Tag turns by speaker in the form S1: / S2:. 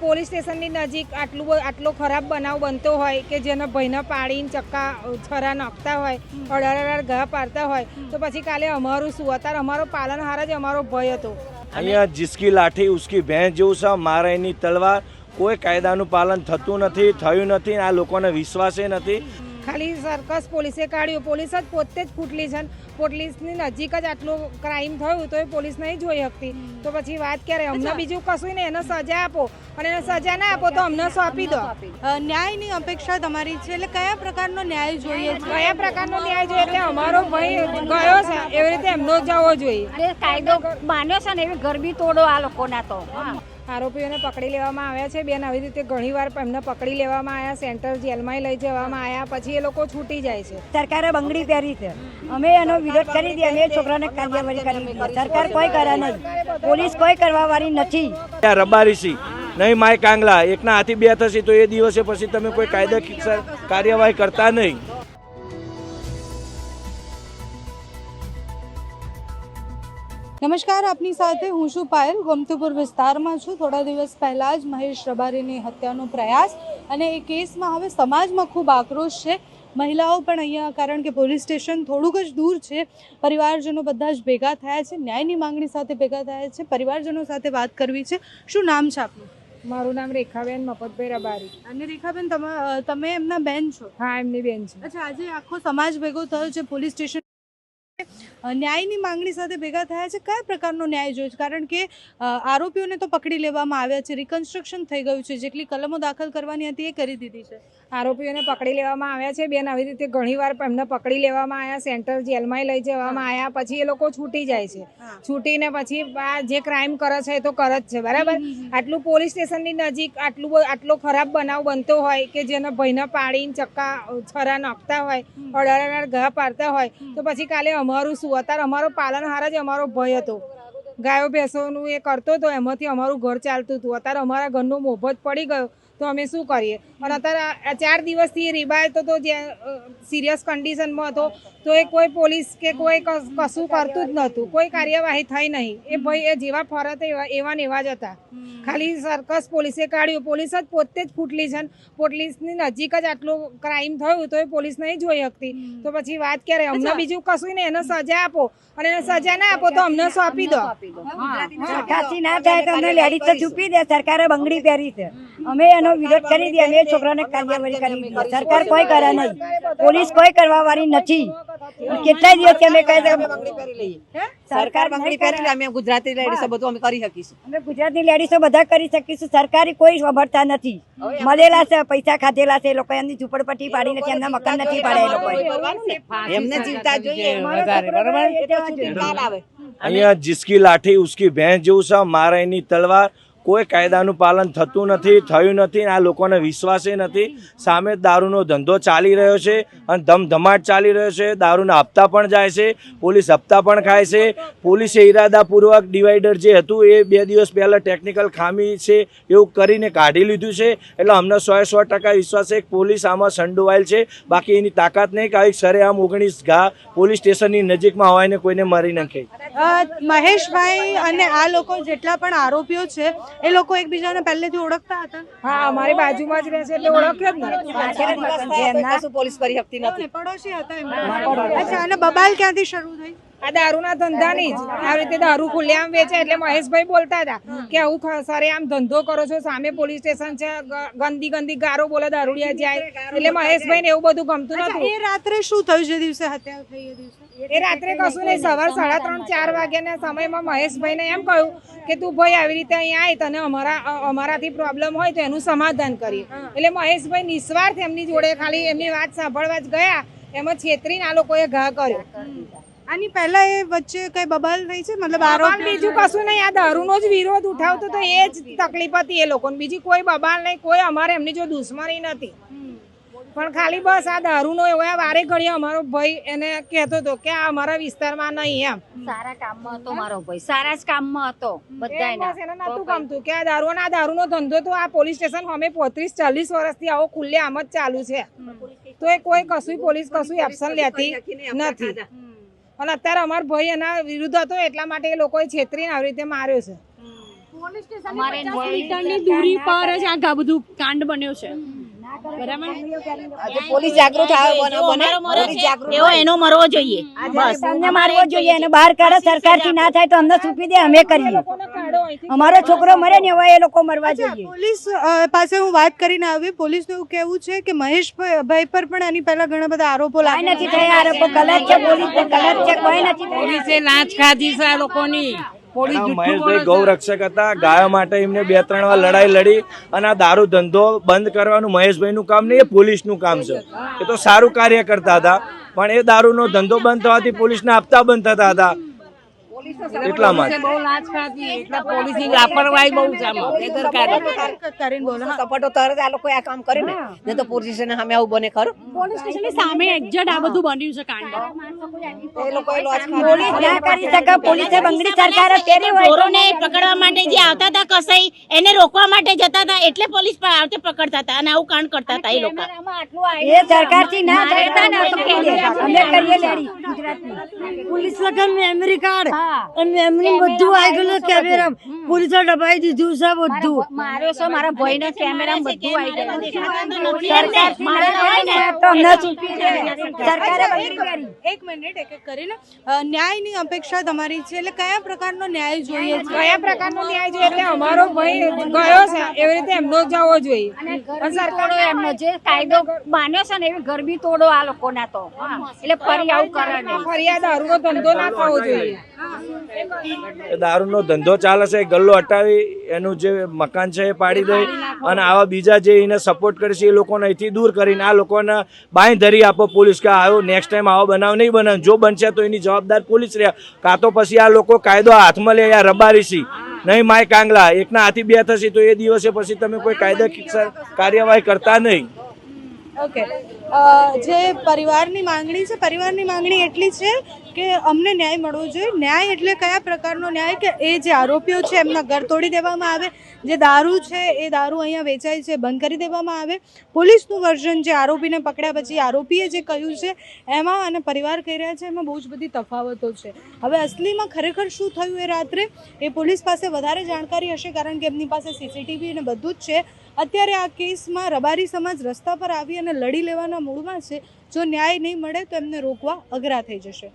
S1: Police સ્ટેશનની નજીક આટલો ખરાબ બનાવ બનતો હોય કે જેને ભયને પાડીને ચક્કા છરા નાખતા હોય, અડાર ઘા પાડતા હોય, તો પછી કાલે અમારું શું? અત્યારે અમારો પાલનહાર જ અમારો ભય હતો.
S2: અહીંયા જિસકી લાઠી ઉસકી ભેંસ જેવું છે, મારે એની તલવાર. કોઈ કાયદાનું પાલન થતું નથી, થયું નથી. આ લોકોને વિશ્વાસે નથી.
S1: ખાલી સર્કસ પોલીસે કાઢ્યું. પોલીસ જ પોતે જ ફૂટલી છે. પોલીસની નજીક જ આટલું ક્રાઇમ થયું તો એ પોલીસ નહીં જોઈ શકતી. તો પછી વાત ક્યારે? અમને બીજું કશું ને, એને સજા આપો, અને એને સજા ના આપો તો અમને સોંપી દો.
S3: ન્યાયની અપેક્ષા તમારી છે, એટલે કયા પ્રકારનો ન્યાય જોઈએ?
S1: કયા પ્રકારનો ન્યાય જોઈએ? એટલે અમારો ભાઈ ગયો છે એવી રીતે એમનો જવો જોઈએ.
S4: કાયદો માન્યો છે ને એવી ગરબી તોડો આ લોકોના તો.
S1: આરોપીઓને પકડી લેવામાં આવ્યા છે. બેન આવી રીતે ઘણીવાર એમને પકડી લેવામાં આવ્યા, સેન્ટ્રલ જેલમાં લઈ જવામાં આવ્યા, પછી એ લોકો છૂટી જાય છે.
S4: સરકારે બંગડી પહેરી છે, અમે એનો વિરોધ કરી દઈએ, અમે છોકરાને કાર્યવાહી કરી દીધી. સરકાર કોઈ કરે નહીં, પોલીસ કોઈ કરવા વાળી નથી.
S2: રબારીસી નહીં માય કાંગલા, એકના હાથી બે થશે તો એ દિવસે પછી તમે કોઈ કાયદાકીય કાર્યવાહી કરતા નહીં.
S3: નમસ્કાર, આપની સાથે હું છું પાયલ. ગોમતીપુર વિસ્તારમાં છું. થોડા દિવસ પહેલાં જ મહેશ રબારીની હત્યાનો પ્રયાસ અને એ કેસમાં હવે સમાજમાં ખૂબ આક્રોશ છે. મહિલાઓ પણ અહીંયા, કારણ કે પોલીસ સ્ટેશન થોડુંક જ દૂર છે, પરિવારજનો બધા જ ભેગા થયા છે, ન્યાયની માંગણી સાથે ભેગા થયા છે. પરિવારજનો સાથે વાત કરવી છે. શું નામ છે આપનું?
S1: મારું નામ રેખાબેન મફતભાઈ રબારી.
S3: અને રેખાબેન, તમે એમના બેન છો?
S1: હા, એમની બેન છે.
S3: અચ્છા, આજે આખો સમાજ ભેગો થયો છે પોલીસ સ્ટેશન, ન્યાયની માંગણી સાથે ભેગા થયા છે. કયા પ્રકારનો ન્યાય જોઈએ છે? કારણ કે આરોપીઓને તો પકડી લેવામાં આવ્યા છે, રિકન્સ્ટ્રક્શન થઈ ગયું છે, જેટલી કલમો દાખલ કરવાની હતી એ કરી દીધી છે.
S1: આરોપીઓને પકડી લેવામાં આવ્યા છે. બેન આવી રીતે ઘણીવાર એમને પકડી લેવામાં આવ્યા, સેન્ટ્રલ જેલમાં લઈ જવામાં આવ્યા, પછી એ લોકો છૂટી જાય છે. છૂટીને પછી આ જે ક્રાઇમ કરે છે એ તો કરે જ છે, બરાબર. આટલું પોલીસ સ્ટેશનની નજીક આટલો ખરાબ બનાવ બનતો હોય કે જેને ભયને પાડીને ચક્કા છરા નાખતા હોય, અડાર ઘા પાડતા હોય, તો પછી કાલે અમારું શું? અત્યારે અમારો પાલનહાર જ અમારો ભય હતો. ગાયો ભેંસોનું એ કરતો હતો, એમાંથી અમારું ઘર ચાલતું હતું. અત્યારે અમારા ઘરનો મોભો જ પડી ગયો તો અમે શું કરીએ? અને અત્યારે 4 દિવસથી રીબાય તો જે સિરિયસ કન્ડિશનમાં હતો, તો એ કોઈ પોલીસ કે કોઈ કશું કરતું જ નહોતું. કોઈ કાર્યવાહી થઈ નહીં. એ ભાઈ એ જેવા ફરત એવા ને એવા જ હતા. ખાલી સર્કસ પોલીસે કાઢ્યું. પોલીસ જ પોતે જ ફૂટલી છે. પોલીસની નજીક જ આટલું ક્રાઇમ થયું તો એ પોલીસ નહીં જોઈ શકતી. તો પછી વાત ક્યારે? અમને બીજું કશું ને, એને સજા આપો, અને એને સજા ના આપો તો અમને સોંપી દો.
S4: સરકારથી ના થાય તો અમને લેડીઝ તો ચૂપી દે. સરકારે બંગડી પહેરી છે, અમે એનો વિરોધ કરી દઈએ, અમે છોકરાને કાર્યવાહી કરી દીધી. સરકાર કોઈ કરે નહીં, પોલીસ કોઈ કરવા વાળી નથી. કેટલાય દિવસથી અમે કહી
S5: સરકાર બંગડી પહેરી, અમે ગુજરાતી લેડીઝો બધું અમે કરી શકીશું.
S4: અમે ગુજરાતની લેડીઝો બધા કરી શકીશું. સરકારી કોઈ સાંભળતા નથી. મળેલા છે, પૈસા ખાધેલા છે, એ લોકો એમની ઝૂંપડપટ્ટી પાડી નથી, એમના મકાન નથી પાડ્યા. એ લોકો
S5: એમને જીવતા જોઈએ.
S2: અહીંયા જિસકી લાઠી ઉસકી ભેંસ જેવું છે, મારે એની તલવાર. કોઈ કાયદાનું પાલન થતું નથી, થયું નથી. આ લોકોને વિશ્વાસે નથી. સામે દારૂનો ધંધો ચાલી રહ્યો છે અને ધમધમાટ ચાલી રહ્યો છે. દારૂના હપ્તા પણ જાય છે, પોલીસ હપ્તા પણ ખાય છે. પોલીસે ઈરાદાપૂર્વક ડિવાઈડર જે હતું એ 2 દિવસ પહેલાં ટેકનિકલ ખામી છે એવું કરીને કાઢી લીધું છે. એટલે અમને 100% વિશ્વાસ છે કે પોલીસ આમાં સંડોવાયેલ છે. બાકી એની તાકાત નહીં કે આવી સરેઆમ 19 ઘા પોલીસ સ્ટેશનની નજીકમાં હોવાને કોઈને મારી નાખે.
S3: મહેશભાઈ અને આ લોકો જેટલા પણ આરોપીઓ છે એ લોકો એકબીજાને પહેલેથી ઓળખતા હતા?
S1: હા, અમારી બાજુમાં જ રહે છે એટલે ઓળખે જ ને.
S5: એમના શું પોલીસ કરી શકતી નથી.
S3: પડોશી હતા એમના. અચ્છા, અને બબાલ ક્યાંથી શરૂ થઈ?
S1: આ દારૂના ધંધાની જ આવી રીતે દારૂ ખુલ્લેઆમ વેચે એટલે મહેશભાઈ બોલતા હતા કે આવું સરે આમ ધંધો કરો છો, સામે પોલીસ સ્ટેશન છે, ગંદી ગારો બોલે, દારૂડિયા જાય. એટલે મહેશભાઈ ને એવું બધું ગમતું નતું.
S3: એ રાત્રે શું થયું જે દિવસે હત્યા થઈ? એ દિવસે
S1: એ રાત્રે કશું નહીં, સવાર 3:30-4 વાગ્યાના સમયમાં મહેશભાઈ ને એમ કહ્યું કે તું ભાઈ આવી રીતે અહીંયા આવી, તને અમારાથી પ્રોબ્લેમ હોય તો એનું સમાધાન કરીએ. એટલે મહેશભાઈ નિસ્વાર્થ એમની જોડે ખાલી એમની વાત સાંભળવા જ ગયા, એમાં છેતરીને આ લોકોએ ઘા કર્યો.
S3: આની પહેલા એ વચ્ચે કઈ બબાલ થઈ છે? મતલબ
S1: બબાલ બીજું કશું નહીં, આ દારૂનો જ વિરોધ ઉઠાવતો તો એ જ તકલીફ હતી એ લોકોને. બીજી કોઈ બબાલ નહીં, કોઈ અમારે એમની જો દુશ્મની નથી. પણ ખાલી બસ આ દારૂનો એવો વારે ઘડીએ અમારો ભાઈ એને કહેતો હતો કે આ અમારા વિસ્તારમાં નહીં એમ.
S4: સારા કામમાં હતો મારો ભાઈ, સારા જ કામમાં હતો બધાયના.
S1: એને નતું ગમતું કે આ દારૂનો ધંધો તો આ પોલીસ સ્ટેશન અમે 35-40 વર્ષથી આવો ખુલ્લે આમ જ ચાલુ છે, તો એ કોઈ કશું પોલીસ કશું એક્શન લેતી નથી. અને અત્યારે અમારો ભાઈ એના વિરુદ્ધ હતો એટલા માટે એ લોકોએ છેતરીને આવી રીતે માર્યો છે.
S6: મીટરની દૂરી પર જ આ બધું કાંડ બન્યો છે.
S5: પોલીસ જાગૃત આવે બને પોલીસ જાગૃત
S7: એવો એનો મરવો જોઈએ.
S4: અમને મારવો જોઈએ અને બહાર કાઢે સરકારથી ના થાય તો અમને સોંપી દે અમે કરીએ. અમારો છોકરો મરે ને એવા એ લોકો મરવા જોઈએ.
S3: પોલીસ પાસે હું વાત કરીને આવી, પોલીસનું એવું કહેવું છે કે મહેશભાઈ પર પણ આની પહેલા ઘણા બધા આરોપો
S4: કઈ
S3: લાગ્યા
S4: નથી થયા આરોપો ગલત છે, પોલીસ ગલત છે, કોઈ નથી થયું.
S7: પોલીસે લાંચ ખાધી છે આ લોકોની. પોલીસ
S2: મહેશભાઈ ગૌરક્ષક હતા, ગાયો માટે એમને 2-3 વાર લડાઈ લડી અને આ દારૂ ધંધો બંધ કરવાનું મહેશભાઈનું કામ નહીં, એ પોલીસનું કામ છે. એ તો સારું કાર્ય કરતા હતા, પણ એ દારૂનો ધંધો બંધ થવાથી પોલીસના હપ્તા બંધ થતા હતા. એટલા માટે
S7: બહુ લાંચ ખાધી એટલે પોલીસની લાપરવાહી બહુ છે આમાં, બેદરકારી.
S3: કરીને બોલો.
S5: સપોર્ટો તરત આ લોકો આ કામ કરે ને નહીં તો પોલીસ સ્ટેશન સામે આવું બને ખરું.
S6: પોલીસ સ્ટેશનની સામે એક્ઝેક્ટ આ બધું બન્યું છે કાંડ.
S5: એ લોકોએ લોજ
S4: પોલીસ ના કરી શકે, પોલીસે બંગડી સરકારે પહેરી હોય.
S7: ચોરોને પકડવા માટે જે આવતા હતા કસાઈ એને રોકવા માટે જતા હતા એટલે પોલીસ આવતે પકડતા હતા અને આવું કાંડ કરતા હતા એ લોકો.
S4: એ સરકારથી ના થાય તો અમને સોંપી દે. અમે કરીએ લેડી ગુજરાતની.
S8: પોલીસ લગન મેમરી કાર્ડ અને મેમરી બધું આવી ગયું કેમેરા પોલીસે દબાઈ દીધું છે બધું.
S7: માર્યો છે મારા ભાઈનો કેમેરા બધું આવી ગયું.
S4: તો અમને સોંપી દે. સરકારે બંગડી પહેરી.
S3: એક મિનિટ એક કરીને ન્યાયની અપેક્ષા તમારી છે, એટલે કયા પ્રકારનો ન્યાય જોઈએ છે?
S1: કયા પ્રકારનો ન્યાય જોઈએ એટલે અમારો ભાઈ ગયો છે એવી રીતે એમનો જ જવો જોઈએ.
S7: તોડો એમનો જે કાયદો બાંધ્યો છે ને એવી ગરબી તોડો આ લોકોના તો. એટલે ફરી આવું કરે નહીં.
S1: ફરિયાદ દારૂનો ધંધો ના થવો જોઈએ.
S2: એ દારૂનો ધંધો ચાલે છે, એ ગલ્લો હટાવી એનું જે મકાન છે એ પાડી દે અને આવા બીજા જે એને સપોર્ટ કરે છે એ લોકોને અહીંથી દૂર કરીને આ લોકોને બાંયધરી આપો પોલીસ કે આવો નેક્સ્ટ ટાઈમ આવો બનાવ નહીં બનાવ. જો બનશે તો એની જવાબદાર પોલીસ રહ્યા, કાં તો પછી આ લોકો કાયદો હાથમાં લે યા રબારી સી નહીં માય કાંગલા એકના હાથી 2 થશે તો એ દિવસે પછી તમે કોઈ કાયદાકીય કાર્યવાહી કરતા નહીં.
S3: ઓકે, જે પરિવારની માંગણી છે, પરિવારની માંગણી એટલી છે કે અમને ન્યાય મળવો જોઈએ. ન્યાય એટલે કયા પ્રકારનો ન્યાય કે એ જે આરોપીઓ છે એમના ઘર તોડી દેવામાં આવે, જે દારૂ છે એ દારૂ અહીંયા વેચાય છે બંધ કરી દેવામાં આવે. પોલીસનું વર્ઝન જે આરોપીને પકડ્યા પછી આરોપીએ જે કહ્યું છે એમાં અને પરિવાર કહી રહ્યા છે એમાં બહુ જ બધી તફાવતો છે. હવે અસલીમાં ખરેખર શું થયું એ રાત્રે એ પોલીસ પાસે વધારે જાણકારી હશે, કારણ કે એમની પાસે સીસીટીવી અને બધું જ છે. અત્યારે આ કેસમાં રબારી સમાજ રસ્તા પર આવી અને લડી લેવાના મૂડમાં છે. જો ન્યાય નહીં મળે તો એમને રોકવા અઘરા થઈ જશે.